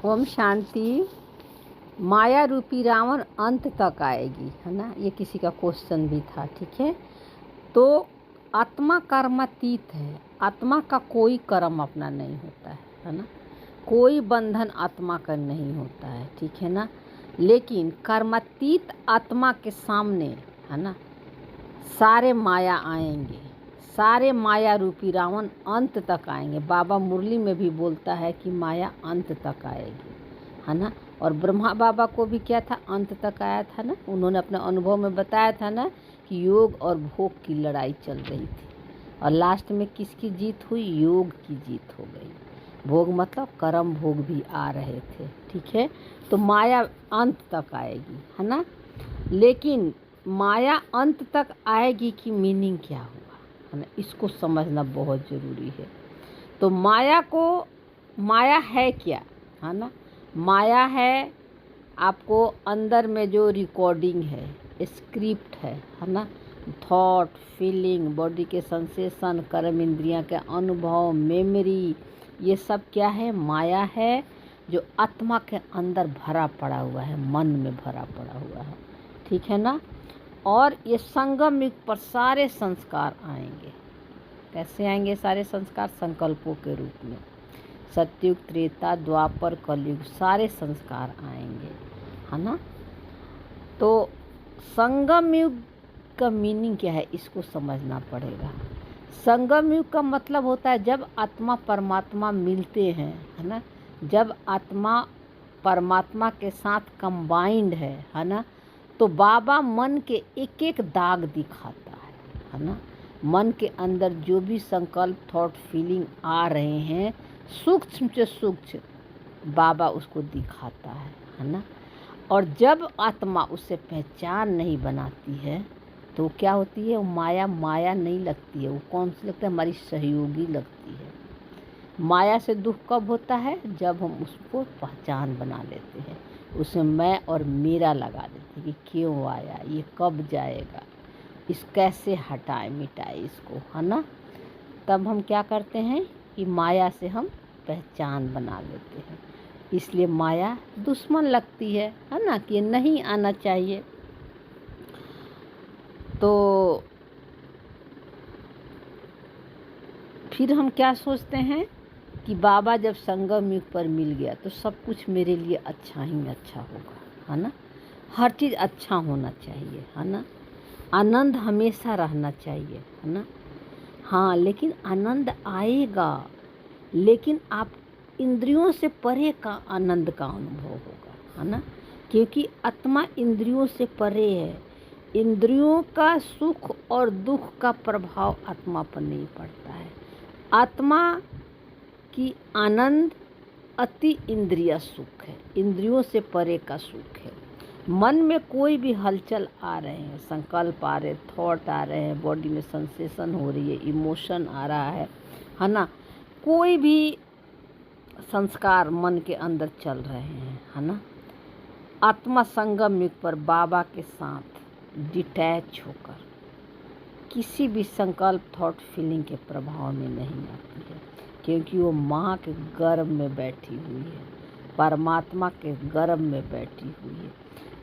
ओम शांति। माया रूपी रावण अंत तक आएगी, है ना। ये किसी का क्वेश्चन भी था, ठीक है। तो आत्मा कर्मातीत है, आत्मा का कोई कर्म अपना नहीं होता है ना। कोई बंधन आत्मा का नहीं होता है, ठीक है ना। लेकिन कर्मातीत आत्मा के सामने, है ना, सारे माया आएंगे, सारे माया रूपी रावण अंत तक आएंगे। बाबा मुरली में भी बोलता है कि माया अंत तक आएगी, है ना। और ब्रह्मा बाबा को भी क्या था, अंत तक आया था ना। उन्होंने अपने अनुभव में बताया था ना कि योग और भोग की लड़ाई चल रही थी और लास्ट में किसकी जीत हुई, योग की जीत हो गई। भोग मतलब कर्म भोग भी आ रहे थे, ठीक है। तो माया अंत तक आएगी, है ना। लेकिन माया अंत तक आएगी की मीनिंग क्या हुआ, है ना, इसको समझना बहुत ज़रूरी है। तो माया है क्या, है ना। माया है आपको अंदर में जो रिकॉर्डिंग है, स्क्रिप्ट है ना। थॉट, फीलिंग, बॉडी के सेंसेशन, कर्म इंद्रियां के अनुभव, मेमोरी, ये सब क्या है, माया है जो आत्मा के अंदर भरा पड़ा हुआ है, मन में भरा पड़ा हुआ है, ठीक है ना। और ये संगम युग पर सारे संस्कार आएंगे। कैसे आएंगे सारे संस्कार, संकल्पों के रूप में। सतयुग, त्रेता, द्वापर, कलयुग, सारे संस्कार आएंगे, है ना। तो संगम युग का मीनिंग क्या है, इसको समझना पड़ेगा। संगम युग का मतलब होता है जब आत्मा परमात्मा मिलते हैं, है ना। जब आत्मा परमात्मा के साथ कंबाइंड है ना। तो बाबा मन के एक एक दाग दिखाता है ना। मन के अंदर जो भी संकल्प, थॉट, फीलिंग आ रहे हैं, सूक्ष्म से सूक्ष्म बाबा उसको दिखाता है ना। और जब आत्मा उससे पहचान नहीं बनाती है तो क्या होती है, वो माया नहीं लगती है। वो कौन सी लगती है, हमारी सहयोगी लगती है। माया से दुख कब होता है, जब हम उसको पहचान बना लेते हैं, उसमें मैं और मेरा लगा देते हैं कि क्यों आया, ये कब जाएगा, इस कैसे हटाए मिटाए इसको, है ना। तब हम क्या करते हैं कि माया से हम पहचान बना लेते हैं। इसलिए माया दुश्मन लगती है ना, कि नहीं आना चाहिए। तो फिर हम क्या सोचते हैं कि बाबा जब संगम युग पर मिल गया तो सब कुछ मेरे लिए अच्छा ही अच्छा होगा, है ना। हर चीज़ अच्छा होना चाहिए, है ना। आनंद हमेशा रहना चाहिए, है ना। हाँ, लेकिन आनंद आएगा, लेकिन आप इंद्रियों से परे का आनंद का अनुभव होगा, है ना। क्योंकि आत्मा इंद्रियों से परे है। इंद्रियों का सुख और दुख का प्रभाव आत्मा पर नहीं पड़ता है। आत्मा की आनंद अति इंद्रिय सुख है, इंद्रियों से परे का सुख है। मन में कोई भी हलचल आ रहे हैं, संकल्प आ रहे, थॉट आ रहे हैं, बॉडी में सेंसेशन हो रही है, इमोशन आ रहा है ना। कोई भी संस्कार मन के अंदर चल रहे हैं, है ना। आत्मा संगम युग पर बाबा के साथ डिटैच होकर किसी भी संकल्प, थॉट, फीलिंग के प्रभाव में नहीं आती है, क्योंकि वो माँ के गर्भ में बैठी हुई है, परमात्मा के गर्भ में बैठी हुई है।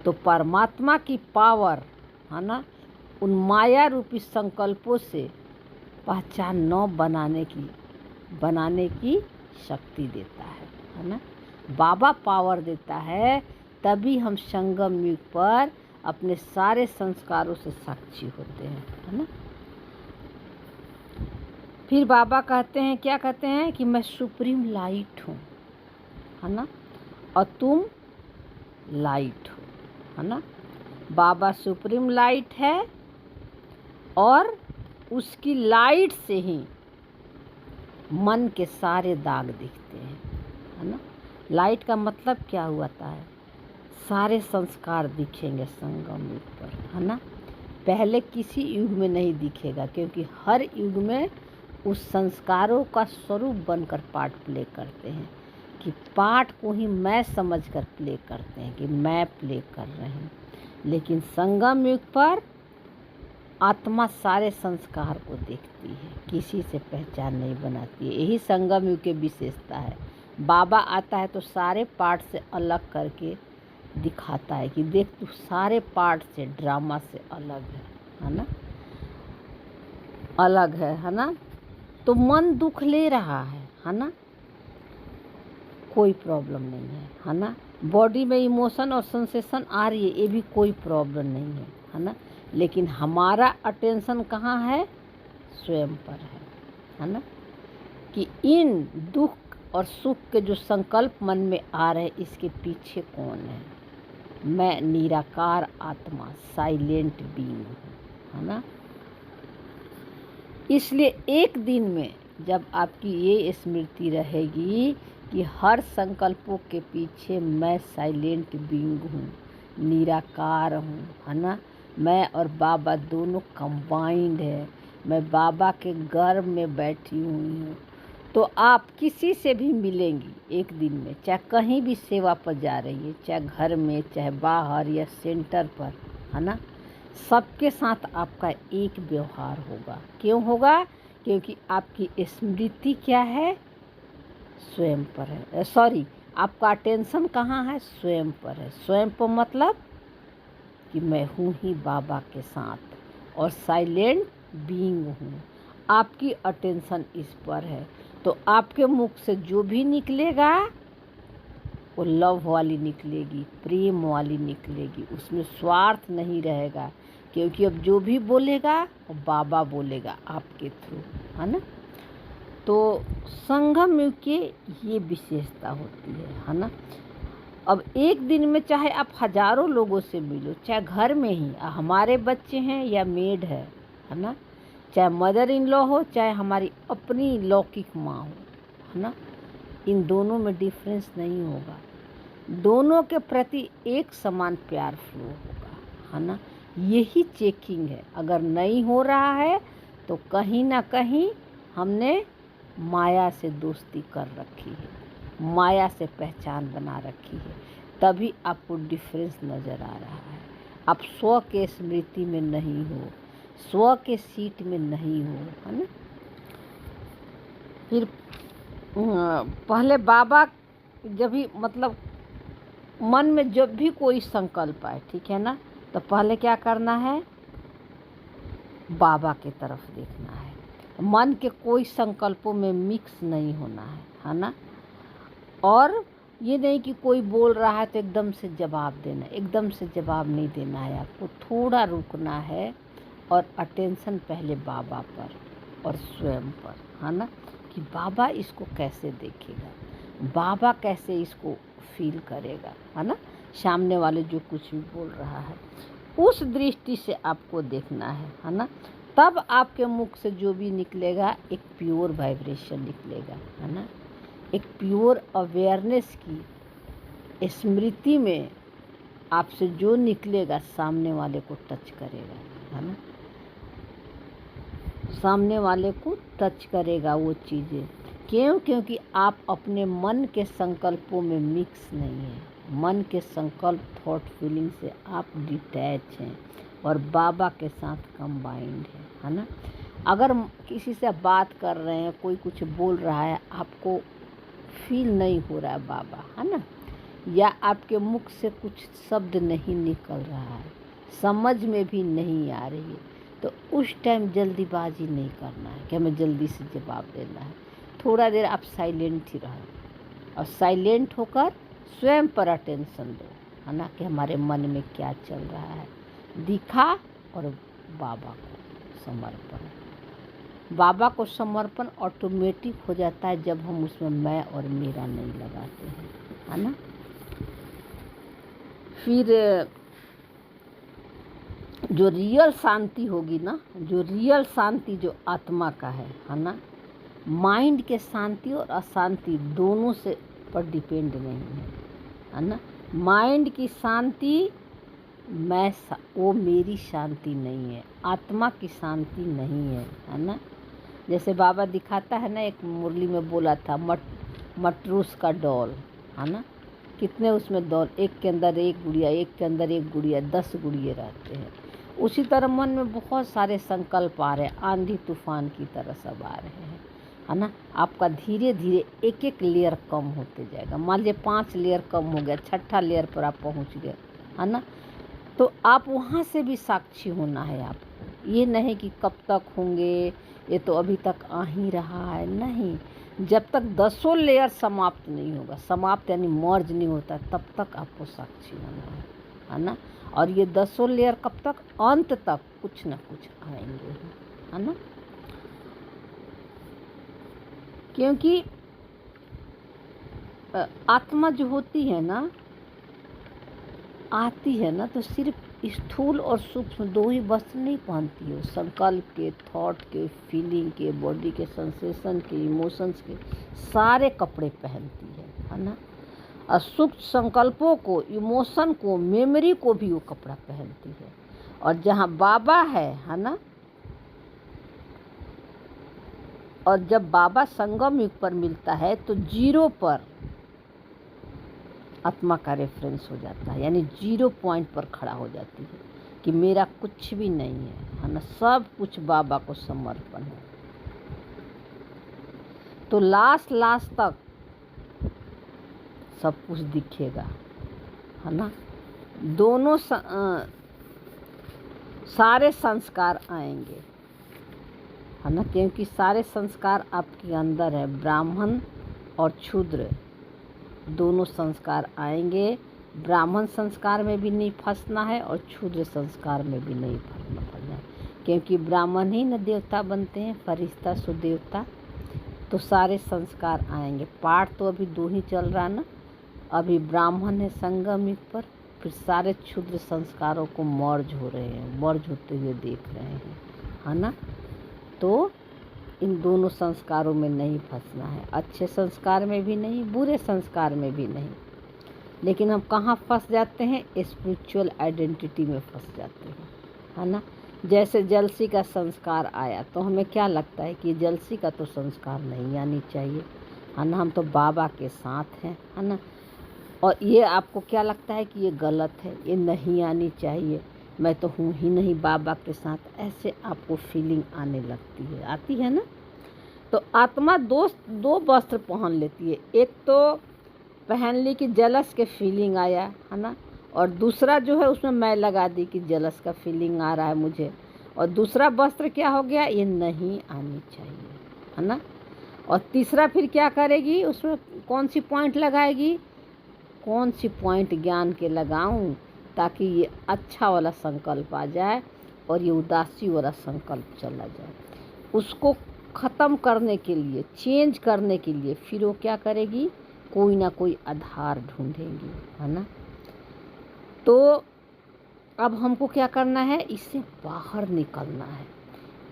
तो परमात्मा की पावर, है ना, उन माया रूपी संकल्पों से पहचान न बनाने की शक्ति देता है ना। बाबा पावर देता है, तभी हम संगम युग पर अपने सारे संस्कारों से साक्षी होते हैं, है ना। फिर बाबा कहते हैं, क्या कहते हैं कि मैं सुप्रीम लाइट हूँ, है ना, और तुम लाइट हो, है ना। बाबा सुप्रीम लाइट है और उसकी लाइट से ही मन के सारे दाग दिखते हैं, है ना। लाइट का मतलब क्या हुआ था, सारे संस्कार दिखेंगे संगम युग पर, है ना। पहले किसी युग में नहीं दिखेगा, क्योंकि हर युग में उस संस्कारों का स्वरूप बनकर पार्ट प्ले करते हैं, कि पार्ट को ही मैं समझकर प्ले करते हैं कि मैं प्ले कर रहे हैं। लेकिन संगम युग पर आत्मा सारे संस्कार को देखती है, किसी से पहचान नहीं बनाती है। यही संगम युग की विशेषता है। बाबा आता है तो सारे पार्ट से अलग करके दिखाता है कि देख तू सारे पार्ट से, ड्रामा से अलग है ना, अलग है ना। तो मन दुख ले रहा है ना, कोई प्रॉब्लम नहीं है ना। बॉडी में इमोशन और सेंसेशन आ रही है, ये भी कोई प्रॉब्लम नहीं है ना। लेकिन हमारा अटेंशन कहाँ है? स्वयं पर है ना, कि इन दुख और सुख के जो संकल्प मन में आ रहे हैं, इसके पीछे कौन है? मैं निराकार आत्मा, साइलेंट बीइंग हूँ, है ना। इसलिए एक दिन में जब आपकी ये स्मृति रहेगी कि हर संकल्पों के पीछे मैं साइलेंट बीइंग हूँ, निराकार हूँ, है ना। मैं और बाबा दोनों कंबाइंड है, मैं बाबा के गर्भ में बैठी हुई हूँ। तो आप किसी से भी मिलेंगी एक दिन में, चाहे कहीं भी सेवा पर जा रही है, चाहे घर में, चाहे बाहर या सेंटर पर, है ना। सबके साथ आपका एक व्यवहार होगा। क्यों होगा? क्योंकि आपकी स्मृति क्या है? स्वयं पर है। सॉरी, आपका अटेंशन कहाँ है? स्वयं पर है। स्वयं पर मतलब कि मैं हूँ ही बाबा के साथ और साइलेंट बीइंग हूँ। आपकी अटेंशन इस पर है, तो आपके मुख से जो भी निकलेगा वो लव वाली निकलेगी, प्रेम वाली निकलेगी, उसमें स्वार्थ नहीं रहेगा। क्योंकि अब जो भी बोलेगा वो बाबा बोलेगा आपके थ्रू, है ना। तो संगम युग की ये विशेषता होती है ना। अब एक दिन में चाहे आप हजारों लोगों से मिलो, चाहे घर में ही हमारे बच्चे हैं या मेड है ना, चाहे मदर इन लॉ हो, चाहे हमारी अपनी लौकिक माँ हो, है ना, इन दोनों में डिफरेंस नहीं होगा। दोनों के प्रति एक समान प्यार फ्लो होगा, है ना। यही चेकिंग है। अगर नहीं हो रहा है तो कहीं ना कहीं हमने माया से दोस्ती कर रखी है, माया से पहचान बना रखी है, तभी आपको डिफरेंस नज़र आ रहा है। आप स्व के स्मृति में नहीं हो, स्व के सीट में नहीं हो, है ना। फिर पहले बाबा जब भी मतलब मन में जब भी कोई संकल्प आए, ठीक है ना, तो पहले क्या करना है? बाबा की तरफ देखना है। मन के कोई संकल्पों में मिक्स नहीं होना है ना। और ये नहीं कि कोई बोल रहा है तो एकदम से जवाब देना, एकदम से जवाब नहीं देना है। आपको थोड़ा रुकना है और अटेंशन पहले बाबा पर और स्वयं पर, है ना, कि बाबा इसको कैसे देखेगा, बाबा कैसे इसको फील करेगा, है ना। सामने वाले जो कुछ भी बोल रहा है उस दृष्टि से आपको देखना है ना। तब आपके मुख से जो भी निकलेगा एक प्योर वाइब्रेशन निकलेगा, है ना। एक प्योर अवेयरनेस की स्मृति में आपसे जो निकलेगा सामने वाले को टच करेगा, है ना, सामने वाले को टच करेगा वो चीज़ें। क्यों? क्योंकि आप अपने मन के संकल्पों में मिक्स नहीं हैं। मन के संकल्प, थॉट, फीलिंग से आप डिटैच हैं और बाबा के साथ कंबाइंड है ना। अगर किसी से बात कर रहे हैं, कोई कुछ बोल रहा है, आपको फील नहीं हो रहा है बाबा, है ना, या आपके मुख से कुछ शब्द नहीं निकल रहा है, समझ में भी नहीं आ रही है, तो उस टाइम जल्दीबाजी नहीं करना है कि हमें जल्दी से जवाब देना है। थोड़ा देर आप साइलेंट ही रहो और साइलेंट होकर स्वयं पर अटेंशन दो, है ना, कि हमारे मन में क्या चल रहा है, दिखा और बाबा को समर्पण। बाबा को समर्पण ऑटोमेटिक हो जाता है जब हम उसमें मैं और मेरा नहीं लगाते हैं, है ना। फिर जो रियल शांति होगी ना, जो रियल शांति जो आत्मा का है ना, माइंड के शांति और अशांति दोनों से पर डिपेंड नहीं है ना। माइंड की शांति वो मेरी शांति नहीं है, आत्मा की शांति नहीं है ना। जैसे बाबा दिखाता है ना, एक मुरली में बोला था मटरूस का डॉल, है ना, कितने उसमें डॉल, एक के अंदर एक गुड़िया, एक के अंदर एक गुड़िया, 10 गुड़िया रहते हैं। उसी तरह मन में बहुत सारे संकल्प आ रहे हैं, आंधी तूफान की तरह सब आ रहे हैं, है ना। आपका धीरे धीरे एक एक लेयर कम होते जाएगा। मान लीजिए 5 लेयर कम हो गया, छठा लेयर पर आप पहुंच गए, है ना। तो आप वहाँ से भी साक्षी होना है आपको। ये नहीं कि कब तक होंगे, ये तो अभी तक आ ही रहा है, नहीं। जब तक 10 लेयर समाप्त नहीं होगा, समाप्त यानी मर्ज नहीं होता, तब तक आपको साक्षी होना है ना। और ये 10 लेयर कब तक, अंत तक कुछ ना कुछ आएंगे, है ना। क्योंकि आत्मा जो होती है ना, आती है ना, तो सिर्फ स्थूल और सूक्ष्म 2 ही वस्त्र नहीं पहनती है। संकल्प के, थॉट के, फीलिंग के, बॉडी के सेंसेशन के, इमोशंस के सारे कपड़े पहनती है ना। और सूक्ष्म संकल्पों को, इमोशन को, मेमोरी को भी वो कपड़ा पहनती है। और जहाँ बाबा है ना, और जब बाबा संगम युग पर मिलता है तो 0 पर आत्मा का रेफरेंस हो जाता है, यानी 0 पॉइंट पर खड़ा हो जाती है कि मेरा कुछ भी नहीं है ना, सब कुछ बाबा को समर्पण है। तो लास्ट तक सब कुछ दिखेगा, है ना। दोनों सारे संस्कार आएंगे, है ना, क्योंकि सारे संस्कार आपके अंदर है। ब्राह्मण और क्षुद्र दोनों संस्कार आएंगे। ब्राह्मण संस्कार में भी नहीं फंसना है और क्षुद्र संस्कार में भी नहीं फंसना है, क्योंकि ब्राह्मण ही न देवता बनते हैं, फरिश्ता सो देवता। तो सारे संस्कार आएंगे। पाठ तो अभी 2 ही चल रहा ना, अभी ब्राह्मण है संगम युग पर, फिर सारे क्षुद्र संस्कारों को मर्ज हो रहे हैं, मर्ज होते हुए देख रहे हैं, है ना। तो इन दोनों संस्कारों में नहीं फंसना है, अच्छे संस्कार में भी नहीं, बुरे संस्कार में भी नहीं। लेकिन हम कहाँ फंस जाते हैं, स्पिरिचुअल आइडेंटिटी में फंस जाते हैं, है ना। जैसे जलसी का संस्कार आया तो हमें क्या लगता है कि जलसी का तो संस्कार नहीं आनी चाहिए, है ना, हम तो बाबा के साथ हैं, है ना। और ये आपको क्या लगता है कि ये गलत है, ये नहीं आनी चाहिए, मैं तो हूँ ही नहीं बाबा के साथ, ऐसे आपको फीलिंग आने लगती है, आती है ना। तो आत्मा 2 वस्त्र पहन लेती है। एक तो पहन ली कि जलस के फीलिंग आया, है ना, और दूसरा जो है उसमें मैं लगा दी कि जलस का फीलिंग आ रहा है मुझे, और दूसरा वस्त्र क्या हो गया, ये नहीं आनी चाहिए, है ना। और तीसरा फिर क्या करेगी, उसमें कौन सी पॉइंट लगाएगी, कौन सी पॉइंट ज्ञान के लगाऊं ताकि ये अच्छा वाला संकल्प आ जाए और ये उदासी वाला संकल्प चला जाए। उसको ख़त्म करने के लिए, चेंज करने के लिए फिर वो क्या करेगी, कोई ना कोई आधार ढूंढेंगी, है ना। तो अब हमको क्या करना है, इससे बाहर निकलना है।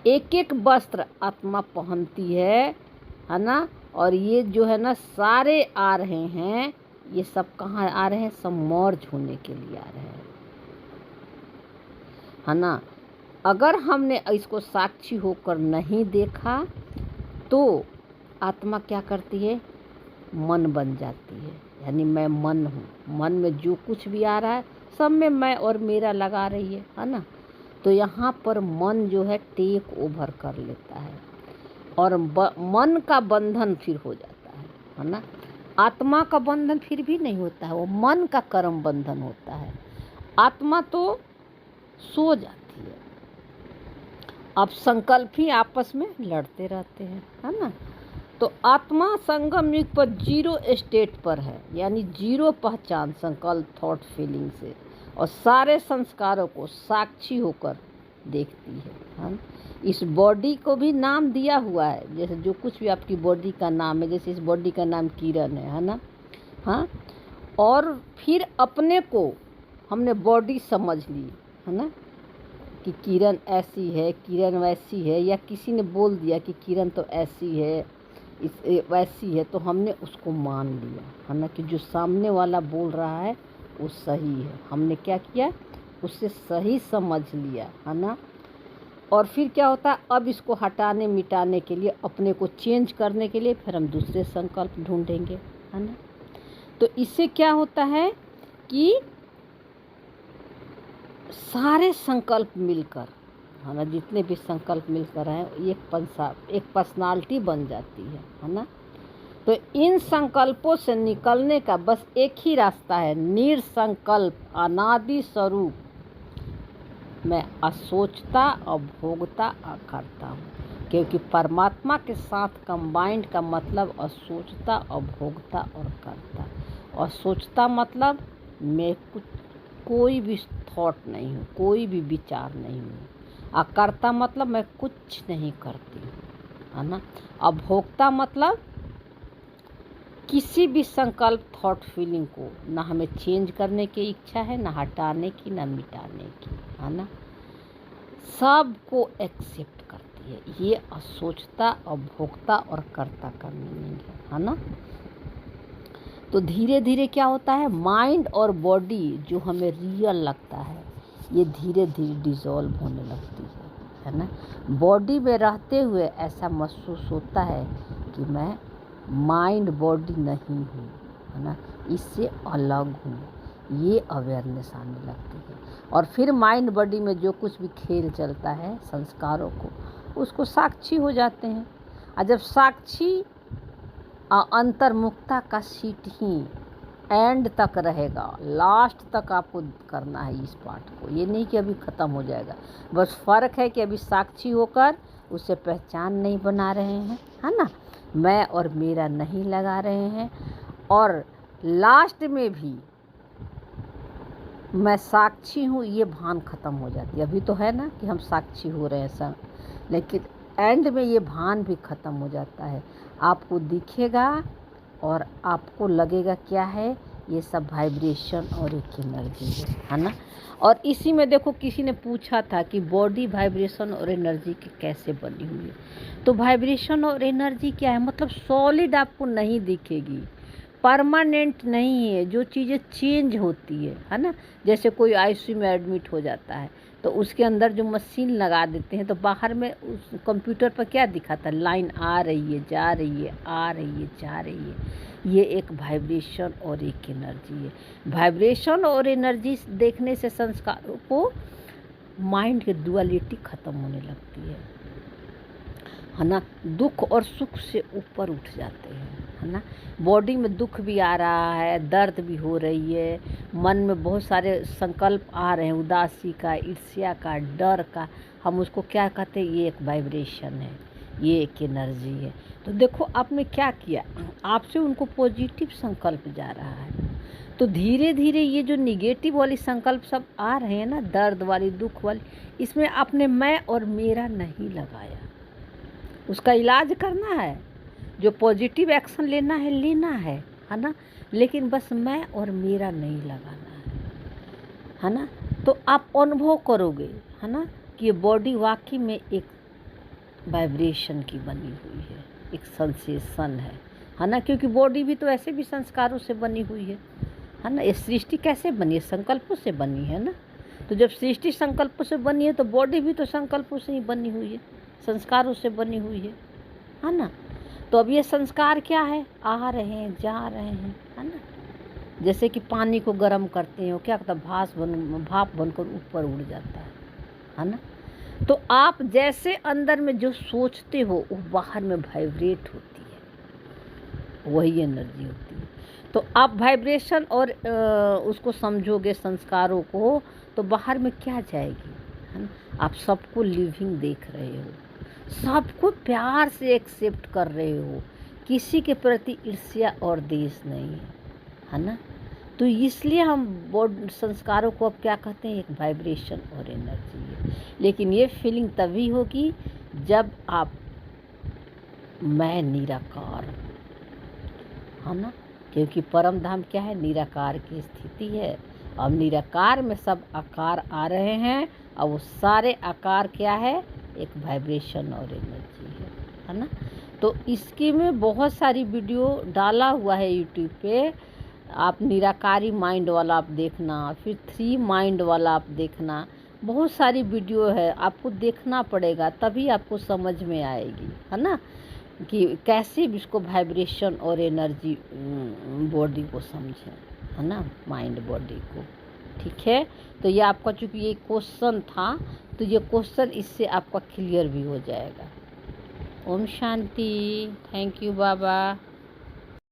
एक एक वस्त्र आत्मा पहनती है ना। और ये जो है ना सारे आ रहे हैं, ये सब कहाँ आ रहे हैं, सब मर्ज होने के लिए आ रहे हैं, है ना। अगर हमने इसको साक्षी होकर नहीं देखा तो आत्मा क्या करती है, मन बन जाती है, यानी मैं मन हूँ, मन में जो कुछ भी आ रहा है सब में मैं और मेरा लगा रही है ना। तो यहाँ पर मन जो है टेक ओवर कर लेता है और मन का बंधन फिर हो जाता है ना। आत्मा का बंधन फिर भी नहीं होता है, वो मन का कर्म बंधन होता है। आत्मा तो सो जाती है, अब संकल्प ही आपस में लड़ते रहते हैं, है ना। तो आत्मा संगम युग पर 0 स्टेट पर है, यानी 0 पहचान संकल्प, थॉट, फीलिंग से, और सारे संस्कारों को साक्षी होकर देखती है। इस बॉडी को भी नाम दिया हुआ है, जैसे जो कुछ भी आपकी बॉडी का नाम है, जैसे इस बॉडी का नाम किरण है ना। हाँ, और फिर अपने को हमने बॉडी समझ ली, है ना, कि किरण ऐसी है, किरण वैसी है, या किसी ने बोल दिया कि किरण तो ऐसी है, वैसी है, तो हमने उसको मान लिया, है ना, कि जो सामने वाला बोल रहा है वो सही है। हमने क्या किया, उससे सही समझ लिया, है ना। और फिर क्या होता है, अब इसको हटाने मिटाने के लिए, अपने को चेंज करने के लिए फिर हम दूसरे संकल्प ढूंढेंगे, है ना। तो इससे क्या होता है कि सारे संकल्प मिलकर है ना, जितने भी संकल्प मिलकर हैं एक पर्सनालिटी बन जाती है ना। तो इन संकल्पों से निकलने का बस एक ही रास्ता है, निरसंकल्प अनादि स्वरूप मैं असोचता अभोगता अकर्ता हूँ। क्योंकि परमात्मा के साथ कंबाइंड का मतलब असोचता अभोगता और कर्ता। असोचता मतलब मैं कोई भी थॉट नहीं हूँ, कोई भी विचार नहीं हूँ। अकर्ता मतलब मैं कुछ नहीं करती हूँ, है ना। अभोक्ता मतलब किसी भी संकल्प थॉट फीलिंग को ना हमें चेंज करने की इच्छा है, ना हटाने की, ना मिटाने की, है ना। सबको एक्सेप्ट करती है। ये असोचता अभोक्ता और कर्ता का मीनिंग है ना। तो धीरे धीरे क्या होता है, माइंड और बॉडी जो हमें रियल लगता है ये धीरे धीरे डिसॉल्व होने लगती है ना। बॉडी में रहते हुए ऐसा महसूस होता है कि मैं माइंड बॉडी नहीं हूँ, है ना, इससे अलग हूँ। ये अवेयरनेस आने लगती है। और फिर माइंड बॉडी में जो कुछ भी खेल चलता है संस्कारों को, उसको साक्षी हो जाते हैं। और जब साक्षी अंतर्मुखता का सीट ही एंड तक रहेगा, लास्ट तक आपको करना है इस पार्ट को। ये नहीं कि अभी ख़त्म हो जाएगा। बस फ़र्क है कि अभी साक्षी होकर उसे पहचान नहीं बना रहे हैं, है ना, मैं और मेरा नहीं लगा रहे हैं। और लास्ट में भी मैं साक्षी हूँ ये भान ख़त्म हो जाती है। अभी तो है ना कि हम साक्षी हो रहे हैं सब, लेकिन एंड में ये भान भी ख़त्म हो जाता है। आपको दिखेगा और आपको लगेगा क्या है, ये सब वाइब्रेशन और एक एनर्जी है ना। और इसी में देखो किसी ने पूछा था कि बॉडी वाइब्रेशन और एनर्जी की कैसे बनी हुई है। तो वाइब्रेशन और एनर्जी क्या है, मतलब सॉलिड आपको नहीं दिखेगी, परमानेंट नहीं है। जो चीज़ें चेंज होती है ना, जैसे कोई आईसीयू में एडमिट हो जाता है तो उसके अंदर जो मशीन लगा देते हैं तो बाहर में उस कंप्यूटर पर क्या दिखाता है, लाइन आ रही है जा रही है, आ रही है जा रही है। ये एक वाइब्रेशन और एक एनर्जी है। वाइब्रेशन और एनर्जी देखने से संस्कारों को माइंड की डुअलिटी ख़त्म होने लगती है ना। दुख और सुख से ऊपर उठ जाते हैं, है ना। बॉडी में दुख भी आ रहा है, दर्द भी हो रही है, मन में बहुत सारे संकल्प आ रहे हैं, उदासी का, ईर्ष्या का, डर का, हम उसको क्या कहते हैं, ये एक वाइब्रेशन है, ये एक एनर्जी है। तो देखो आपने क्या किया, आपसे उनको पॉजिटिव संकल्प जा रहा है। तो धीरे धीरे ये जो निगेटिव वाली संकल्प सब आ रहे हैं ना, दर्द वाली, दुख वाली, इसमें आपने मैं और मेरा नहीं लगाया। उसका इलाज करना है, जो पॉजिटिव एक्शन लेना है ना, लेकिन बस मैं और मेरा नहीं लगाना है ना। तो आप अनुभव करोगे, है ना, कि ये बॉडी वाकई में एक वाइब्रेशन की बनी हुई है, एक सेंसेशन है ना। क्योंकि बॉडी भी तो ऐसे भी संस्कारों से बनी हुई है ना। ये सृष्टि कैसे बनी है, संकल्पों से बनी है ना। तो जब सृष्टि संकल्पों से बनी है तो बॉडी भी तो संकल्पों से ही बनी हुई है, संस्कारों से बनी हुई है ना। तो अब ये संस्कार क्या है, आ रहे हैं जा रहे हैं, है ना। जैसे कि पानी को गर्म करते हैं, क्या कहता है, भाप बनकर ऊपर उड़ जाता है ना। तो आप जैसे अंदर में जो सोचते हो वो बाहर में वाइब्रेट होती है, वही एनर्जी होती है। तो आप वाइब्रेशन और उसको समझोगे संस्कारों को, तो बाहर में क्या जाएगी, है ना। आप सबको लिविंग देख रहे हो, सबको प्यार से एक्सेप्ट कर रहे हो, किसी के प्रति ईर्ष्या और द्वेष नहीं है ना। तो इसलिए हम संस्कारों को अब क्या कहते हैं, एक वाइब्रेशन और एनर्जी है। लेकिन ये फीलिंग तभी होगी जब आप मैं निराकार, है ना। क्योंकि परम धाम क्या है, निराकार की स्थिति है। अब निराकार में सब आकार आ रहे हैं, और वो सारे आकार क्या है, एक वाइब्रेशन और एनर्जी है ना। तो इसकी में बहुत सारी वीडियो डाला हुआ है यूट्यूब पे। आप निराकारी माइंड वाला आप देखना, फिर 3 माइंड वाला आप देखना, बहुत सारी वीडियो है, आपको देखना पड़ेगा तभी आपको समझ में आएगी, है ना, कि कैसे इसको वाइब्रेशन और एनर्जी बॉडी को समझें, है ना, माइंड बॉडी को। ठीक है। तो ये आपका चूँकि ये क्वेश्चन था, तो ये क्वेश्चन इससे आपका क्लियर भी हो जाएगा। ओम शांति। Thank you Baba.